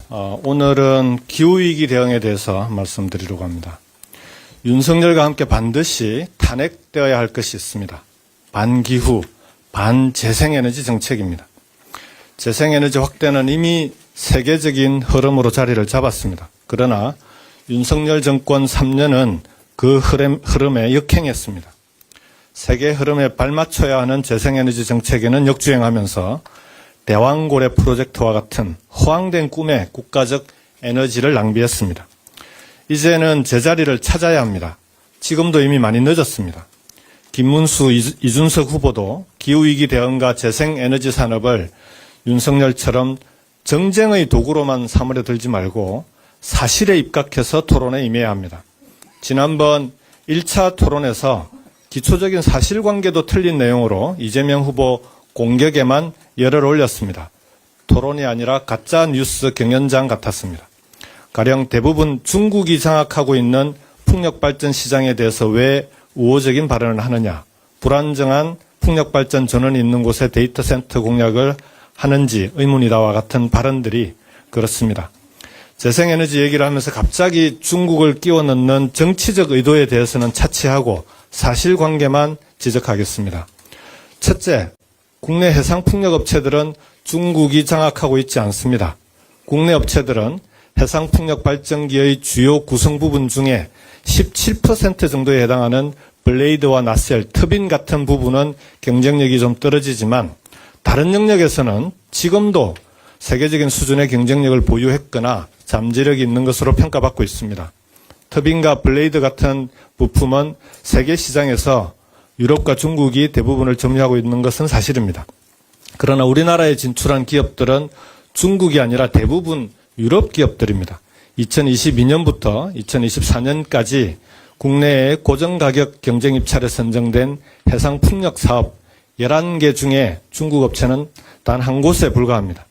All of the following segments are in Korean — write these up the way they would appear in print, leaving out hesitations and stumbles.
오늘은 기후위기 대응에 대해서 말씀드리려고 합니다. 윤석열과 함께 반드시 탄핵되어야 할 것이 있습니다. 반기후, 반재생에너지 정책입니다. 재생에너지 확대는 이미 세계적인 흐름으로 자리를 잡았습니다. 그러나 윤석열 정권 3년은 그 흐름에 역행했습니다. 세계 흐름에 발맞춰야 하는 재생에너지 정책에는 역주행하면서 대왕고래 프로젝트와 같은 허황된 꿈에 국가적 에너지를 낭비했습니다. 이제는 제자리를 찾아야 합니다. 지금도 이미 많이 늦었습니다. 김문수, 이준석 후보도 기후위기 대응과 재생에너지 산업을 윤석열처럼 정쟁의 도구로만 삼으려 들지 말고 사실에 입각해서 토론에 임해야 합니다. 지난번 1차 토론에서 기초적인 사실관계도 틀린 내용으로 이재명 후보 공격에만 열을 올렸습니다. 토론이 아니라 가짜 뉴스 경연장 같았습니다. 가령 대부분 중국이 장악하고 있는 풍력발전 시장에 대해서 왜 우호적인 발언을 하느냐, 불안정한 풍력발전 전원이 있는 곳에 데이터 센터 공략을 하는지 의문이다와 같은 발언들이 그렇습니다. 재생에너지 얘기를 하면서 갑자기 중국을 끼워 넣는 정치적 의도에 대해서는 차치하고 사실관계만 지적하겠습니다. 첫째, 국내 해상풍력업체들은 중국이 장악하고 있지 않습니다. 국내 업체들은 해상풍력 발전기의 주요 구성 부분 중에 17% 정도에 해당하는 블레이드와 나셀, 터빈 같은 부분은 경쟁력이 좀 떨어지지만 다른 영역에서는 지금도 세계적인 수준의 경쟁력을 보유했거나 잠재력이 있는 것으로 평가받고 있습니다. 터빈과 블레이드 같은 부품은 세계 시장에서 유럽과 중국이 대부분을 점유하고 있는 것은 사실입니다. 그러나 우리나라에 진출한 기업들은 중국이 아니라 대부분 유럽 기업들입니다. 2022년부터 2024년까지 국내에 고정가격 경쟁 입찰에 선정된 해상풍력 사업 11개 중에 중국 업체는 단 한 곳에 불과합니다.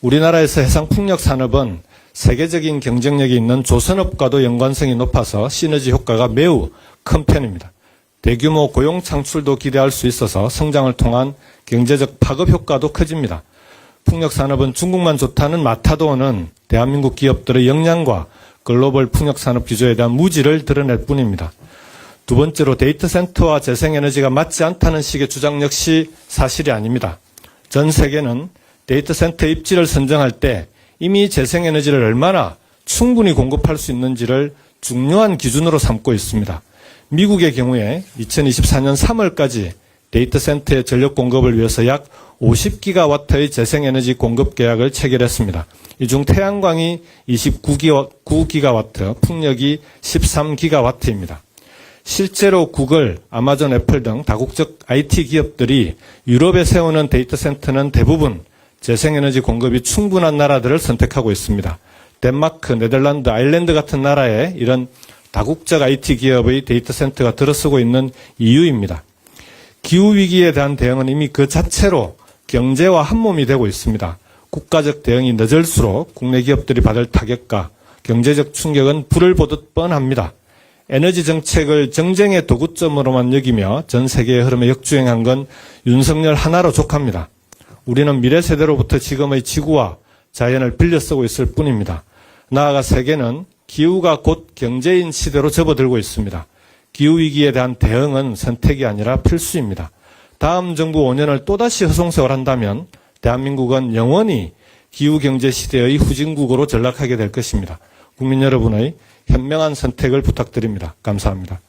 우리나라에서 해상풍력 산업은 세계적인 경쟁력이 있는 조선업과도 연관성이 높아서 시너지 효과가 매우 큰 편입니다. 대규모 고용 창출도 기대할 수 있어서 성장을 통한 경제적 파급 효과도 커집니다. 풍력 산업은 중국만 좋다는 마타도어는 대한민국 기업들의 역량과 글로벌 풍력 산업 기조에 대한 무지를 드러낼 뿐입니다. 두 번째로 데이터 센터와 재생에너지가 맞지 않다는 식의 주장 역시 사실이 아닙니다. 전 세계는 데이터 센터 입지를 선정할 때 이미 재생에너지를 얼마나 충분히 공급할 수 있는지를 중요한 기준으로 삼고 있습니다. 미국의 경우에 2024년 3월까지 데이터 센터의 전력 공급을 위해서 약 50기가와트의 재생에너지 공급 계약을 체결했습니다. 이 중 태양광이 29기가와트, 풍력이 13기가와트입니다. 실제로 구글, 아마존, 애플 등 다국적 IT 기업들이 유럽에 세우는 데이터 센터는 대부분 재생에너지 공급이 충분한 나라들을 선택하고 있습니다. 덴마크, 네덜란드, 아일랜드 같은 나라에 이런 다국적 IT 기업의 데이터 센터가 들어서고 있는 이유입니다. 기후위기에 대한 대응은 이미 그 자체로 경제와 한몸이 되고 있습니다. 국가적 대응이 늦을수록 국내 기업들이 받을 타격과 경제적 충격은 불을 보듯 뻔합니다. 에너지 정책을 정쟁의 도구점으로만 여기며 전 세계의 흐름에 역주행한 건 윤석열 하나로 족합니다. 우리는 미래 세대로부터 지금의 지구와 자연을 빌려 쓰고 있을 뿐입니다. 나아가 세계는 기후가 곧 경제인 시대로 접어들고 있습니다. 기후위기에 대한 대응은 선택이 아니라 필수입니다. 다음 정부 5년을 또다시 허송세월한다면 대한민국은 영원히 기후경제 시대의 후진국으로 전락하게 될 것입니다. 국민 여러분의 현명한 선택을 부탁드립니다. 감사합니다.